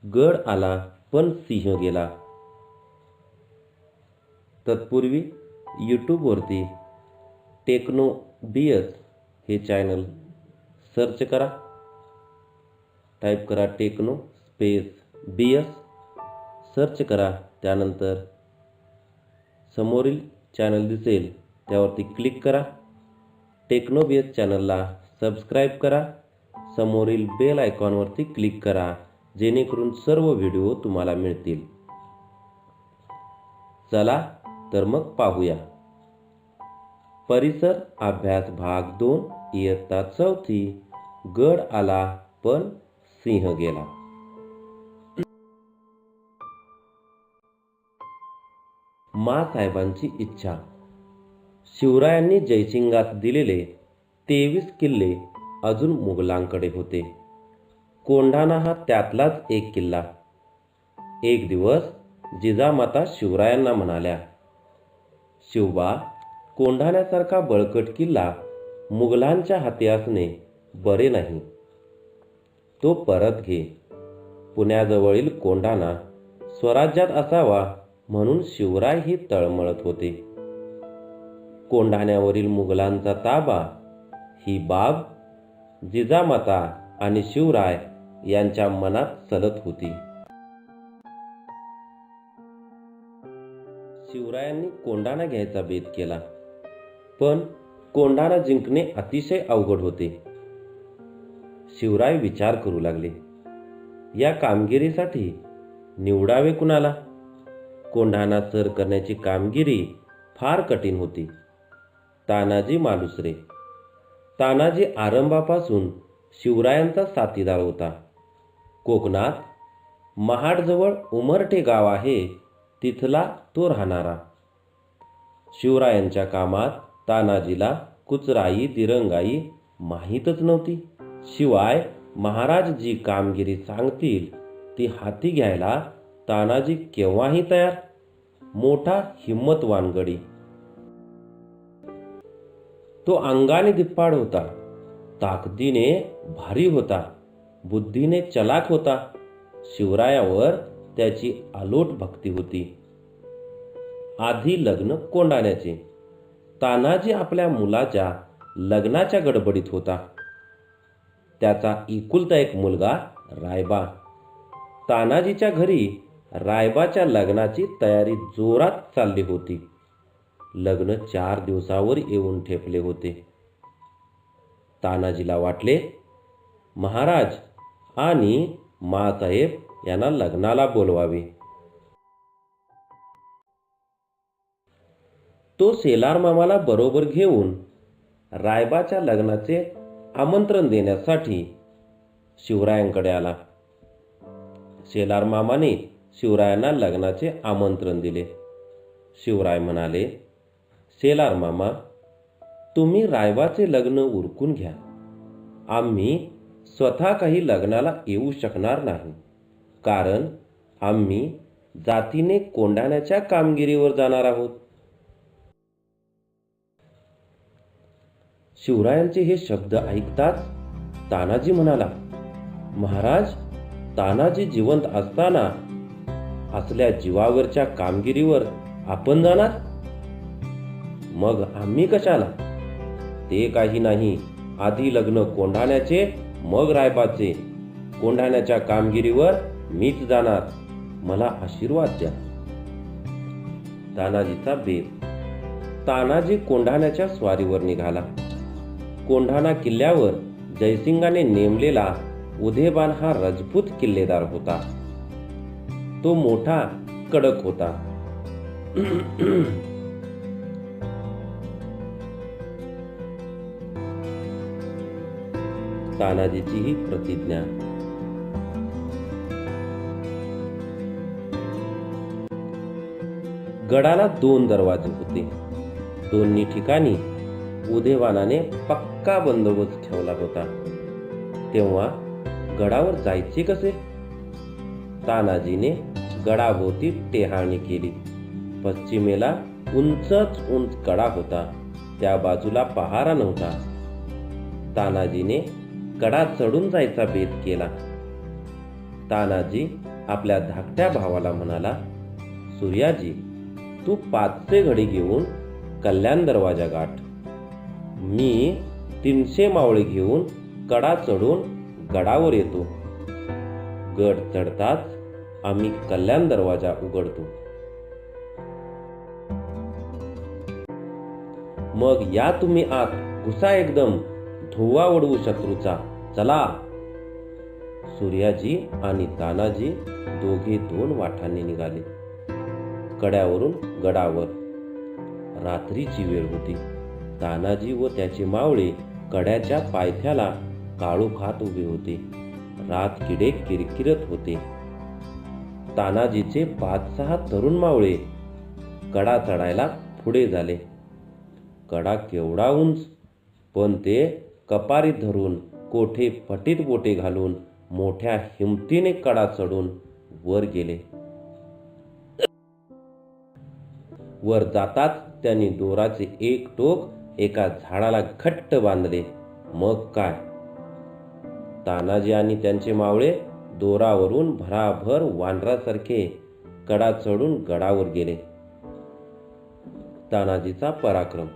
गड आला पण सिंह गेला. तत्पूर्वी यूट्यूबवरती टेक्नो BS हे चॅनल सर्च करा. टाईप करा टेक्नो स्पेस BS, सर्च करा. त्यानंतर समोरील चॅनल दिसेल त्यावरती क्लिक करा. टेक्नो BS चॅनलला सबस्क्राईब करा. समोरील बेल आयकॉनवरती क्लिक करा, जेणेकरून सर्व व्हिडिओ तुम्हाला मिळतील. चला तर मग पाहूया. परिसर अभ्यास भाग 2 इयत्ता 4. गड आला पण सिंह गेला. माँसाहेबांची इच्छा. शिवरायांनी जयसिंगास दिलेले 23 किल्ले अजून मुघलांकडे होते. कोंढाणा हा त्यातलाच एक किल्ला. एक दिवस जिजामाता शिवरायांना म्हणाल्या, शिवबा, कोंढाण्यासारखा बळकट किल्ला मुघलांच्या हाती असणे बरे नाही. तो परत घे. पुण्याजवळील कोंढाणा स्वराज्यात असावा म्हणून शिवरायही तळमळत होते. कोंढाण्यावरील मुघलांचा ताबा ही बाब जिजामाता आणि शिवराय यांच्या मनात सलत होती. शिवरायांनी कोंढाणा घ्यायचा बेत केला, पण कोंढाणा जिंकणे अतिशय अवघड होते. शिवराय विचार करू लागले, या कामगिरीसाठी निवडावे कुणाला? कोंढाणा सर करण्याची कामगिरी फार कठीण होती. तानाजी मालुसरे. तानाजी आरंभापासून शिवरायांचा साथीदार होता. कोकणात महाडजवळ उमरठे गाव आहे, तिथला तो राहणारा. शिवरायांच्या कामात तानाजीला कुचराई दिरंगाई माहीतच नव्हती. शिवाय महाराज जी कामगिरी सांगतील ती हाती घ्यायला तानाजी केव्हाही तयार. मोठा हिम्मतवान गडी. तो अंगाने धिप्पाड होता, ताकदीने भारी होता, बुद्धीने चलाक होता. शिवरायावर त्याची अलोट भक्ती होती. आधी लग्न कोंढाण्याचे. तानाजी आपल्या मुलाच्या लग्नाच्या गडबडीत होता. त्याचा एकुलता एक मुलगा रायबा. तानाजीच्या घरी रायबाच्या लग्नाची तयारी जोरात चालली होती. लग्न 4 दिवसावर येऊन ठेपले होते. तानाजीला वाटले, महाराज आणि माँसाहेब यांना लग्नाला बोलवावे. तो शेलार मामाला बरोबर घेऊन रायबाच्या लग्नाचे आमंत्रण देण्यासाठी शिवरायांकडे आला. शेलार मामाने शिवरायांना लग्नाचे आमंत्रण दिले. शिवराय म्हणाले, शेलार मामा, तुम्ही रायबाचे लग्न उरकून घ्या. आम्ही स्वतः काही लग्नाला येऊ शकणार नाही, कारण आम्ही जातीने कोंढाण्याच्या कामगिरीवर जाणार आहोत. शिवरायांचे हे शब्द ऐकताच तानाजी म्हणाला, महाराज, तानाजी जिवंत असताना असल्या जीवावरच्या कामगिरीवर आपण जाणार? मग आम्ही कशाला? ते काही नाही. आधी लग्न कोंढाण्याचे, मग रायबाचे. कोंढाण्याच्या कामगिरीवर मीच जाणार. मला आशीर्वाद द्या. तानाजीचा बेत. तानाजी कोंढाण्याच्या स्वारीवर निघाला. कोंढाणा किल्ल्यावर जयसिंगाने नेमलेला उदेबान हा राजपूत किल्लेदार होता. तो मोठा, कडक होता. तानाजीची ही प्रतिज्ञा. गडाला 2 दरवाजे होते. दोन्ही ठिकाणी उदेवानाने पक्का बंदोबस्त ठेवला होता. तेव्हा गडावर जायचे कसे? तानाजीने गडाभोवती टेहाळणी केली. पश्चिमेला उंचच उंच कडा होता. त्या बाजूला पहारा नव्हता. तानाजीने कडा चढून जायचा बेत केला. तानाजी आपल्या धाकट्या भावाला म्हणाला, सूर्याजी, तू 500 घडी घेऊन कल्याण दरवाजा गाठ. मी 300 मावळे घेऊन कडा चढून गडावर येतो. गड चढताच आम्ही कल्याण दरवाजा उघडतो. मग या तुम्ही आत, घुसा एकदम, धुव्वा उडवू शत्रूचा, चला. सूर्याजी आणि तानाजी दोघे 2 वाटांनी निघाले. कड्यावरून गडावर. रात्रीची वेळ होती. तानाजी व त्याचे मावळे कड्याच्या पायथ्याला काळोखात उभे होते. रात किडे किरकिरत होते. तानाजीचे 5-6 तरुण मावळे कडा चढायला पुढे झाले. कडा केवढा उंच, पण ते कपारीत धरून, कोठे फटीत बोटे घालून मोठ्या हिमतीने कडा चढून वर गेले. वर जाताच त्यांनी दोराचे एक टोक एका झाडाला घट्ट बांधले. मग काय, तानाजी आणि त्यांचे मावळे दोरावरून भराभर वानरासारखे कडा चढून गडावर गेले. तानाजीचा पराक्रम.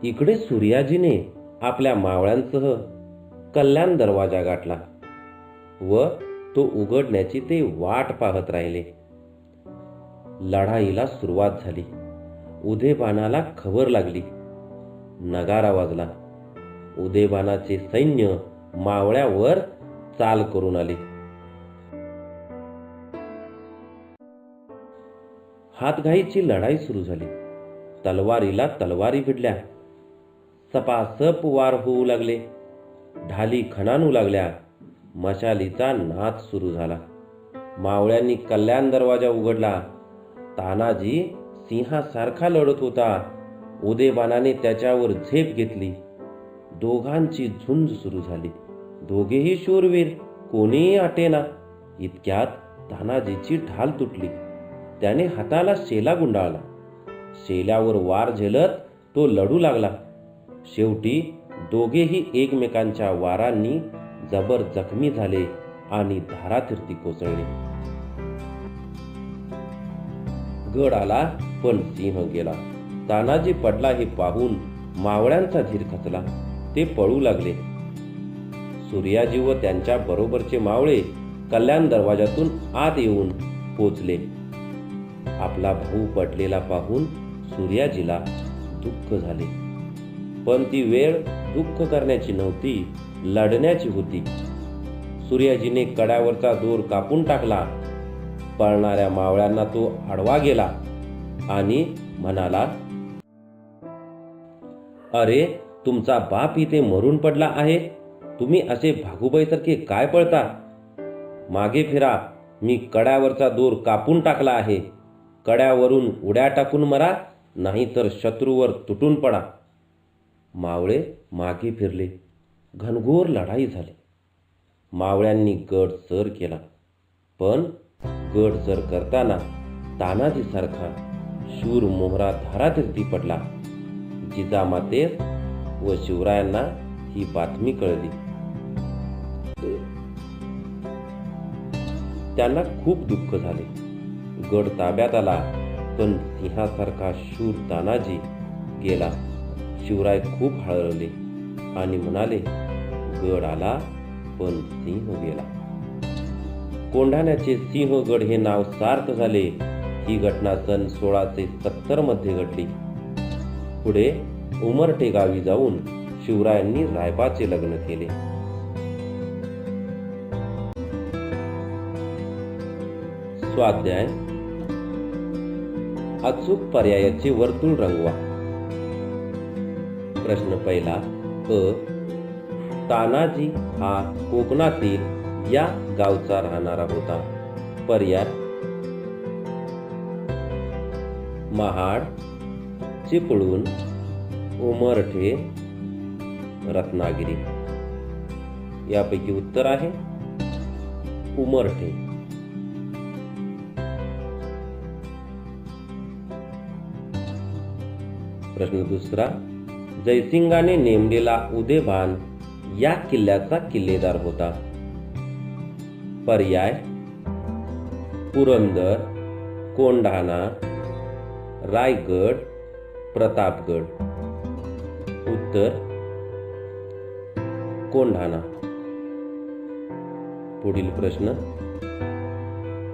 इकडे सूर्याजीने आपल्या मावळ्यांसह कल्याण दरवाजा गाठला व तो उघडण्याची ते वाट पाहत राहिले. लढाईला सुरुवात झाली. उदेबानाला खबर लागली. नगारा वाजला. उदेबानाचे सैन्य मावळ्यावर चाल करून आले. हातघाईची लढाई सुरू झाली. तलवारीला तलवारी भिडल्या. सपासप वार होऊ लागले. ढाली खणानू लागल्या. मशालीचा नाद सुरू झाला. मावळ्यांनी कल्याण दरवाजा उघडला. तानाजी सिंहासारखा लढत होता. उदेबानाने त्याच्यावर झेप घेतली. दोघांची झुंज सुरू झाली. दोघेही शूरवीर, कोणीही आटेना. इतक्यात तानाजीची ढाल तुटली. त्याने हाताला शेला गुंडाळला. शेल्यावर वार झेलत तो लढू लागला. शेवटी दोघेही एकमेकांच्या वारांनी जबर जखमी झाले आणि धारातीर्थी कोसळले. गड आला पण सिंह गेला. तानाजी पडला हे पाहून मावळ्यांचा धीर खचला. ते पळू लागले. सूर्याजी व त्यांच्या बरोबरचे मावळे कल्याण दरवाजातून आत येऊन पोचले. आपला भाऊ पडलेला पाहून सूर्याजीला दुःख झाले. पण ती वेळ दुःख करण्याची नव्हती, लढण्याची होती. सूर्याजीने कड्यावरचा दोर कापून टाकला. पळणाऱ्या मावळ्यांना तो आडवा गेला आणि म्हणाला, अरे, तुमचा बाप इथे मरून पडला आहे. तुम्ही असे भागुबाईसारखे काय पळता? मागे फिरा. मी कड्यावरचा दोर कापून टाकला आहे. कड्यावरून उड्या टाकून मरा, नाहीतर शत्रूवर तुटून पडा. मावळे मागे फिरले. घनघोर लढाई झाली. मावळ्यांनी गड सर केला. पण गड सर करताना तानाजीसारखा शूर मोहरा धारातीर्थी पडला. जिजामातेस व शिवरायांना ही बातमी कळली. त्यांना खूप दुःख झाले. गड ताब्यात आला, पण सिंहासारखा शूर तानाजी गेला. शिवराय खूप हळहळले आणि म्हणाले, गड आला पण सिंह गेला. कोंढाण्याचे सिंहगड हे नाव सार्थ झाले. ही घटना सन 1670 मध्ये घडली. पुढे उमरठे गावी जाऊन शिवरायांनी रायबाचे लग्न केले. स्वाध्याय. अचूक पर्यायाचे वर्तुळ रंगवा. प्रश्न पहिला. तानाजी हा कोकणातील या गावचा राहणारा होता. पर्याय: महाड, चिपळूण, उमरठे, रत्नागिरी. यापैकी उत्तर आहे उमरठे. प्रश्न दुसरा. जयसिंगाने नेमलेला उदेभान या किल्ल्याचा किल्लेदार होता. पर्याय पुरंदर, कोंढाणा, रायगड, प्रतापगड. उत्तर कोंढाणा. पुढील प्रश्न.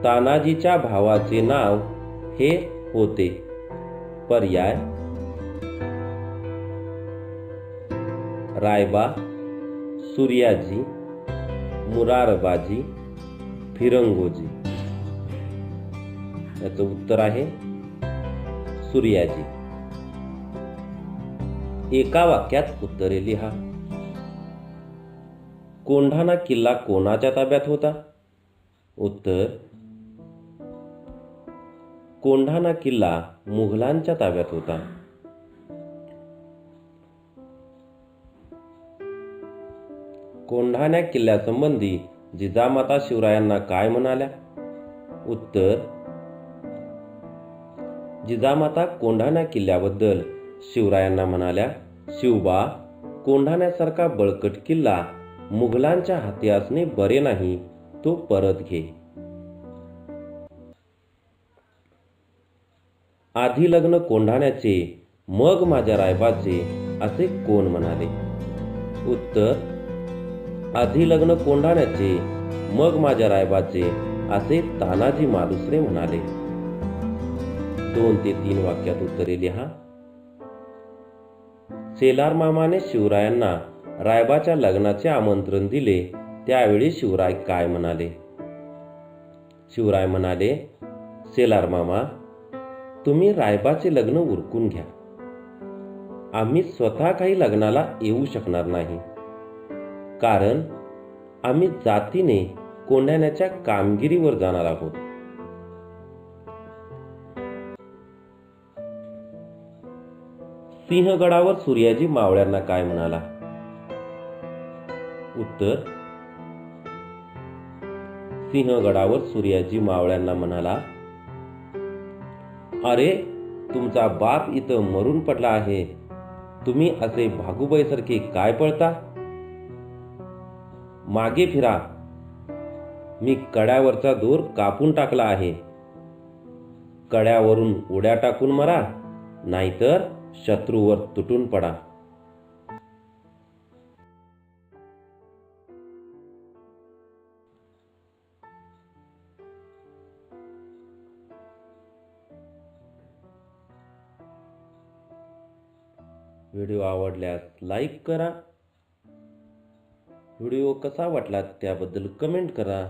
तानाजीच्या भावाचे नाव हे होते. पर्याय रायबा, सूर्याजी, मुरारबाजी, फिरंगोजी. याचं उत्तर आहे सूर्याजी. एका वाक्यात उत्तरे लिहा. कोंढाणा किल्ला कोणाच्या ताब्यात होता? उत्तर कोंढाणा किल्ला मुघलांच्या ताब्यात होता. कोंढाणा किल्ल्यासंबंधी जिजामाता शिवरायांना काय म्हणाल्या? उत्तर जिजामाता कोंढाणा किल्ल्याबद्दल शिवरायांना म्हणाल्या, शिवबा, कोंढाण्यासारखा बळकट किल्ला मुघलांच्या हाती असणे बरे नाही, तो परत घे. आधी लग्न कोंढाण्याचे मग माझ्या रायबाचे असे कोण म्हणाले? उत्तर आधी लग्न कोंढाण्याचे मग माझ्या रायबाचे असे तानाजी मालुसरे म्हणाले. 2 ते 3 वाक्यात उत्तरे लिहा. सेलार मामाने शिवरायांना रायबाच्या लग्नाचे आमंत्रण दिले, त्यावेळी शिवराय काय म्हणाले? शिवराय म्हणाले, सेलार मामा, तुम्ही रायबाचे लग्न उरकून घ्या. आम्ही स्वतः काही लग्नाला येऊ शकणार नाही, कारण आम्ही जातीने कोंढाण्याच्या कामगिरीवर जाणार आहोत. सिंहगडावर सूर्याजी मावळ्यांना काय म्हणाला? उत्तर सिंहगडावर सूर्याजी मावळ्यांना म्हणाला, अरे, तुमचा बाप इथं मरून पडला आहे, तुम्ही असे भागुबाईसारखे काय पळता? मागे फिरा, मी कड्यावरचा दोर कापून टाकला आहे. कड्यावरून उड्या टाकून मरा, नाहीतर शत्रूवर तुटून पडा. व्हिडिओ आवडल्यास लाईक करा. व्हिडिओ कसा वाटला त्याबद्दल कमेंट करा.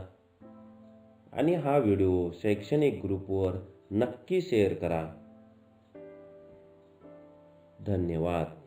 आणि हा व्हिडिओ शैक्षणिक ग्रुपवर नक्की शेअर करा. धन्यवाद.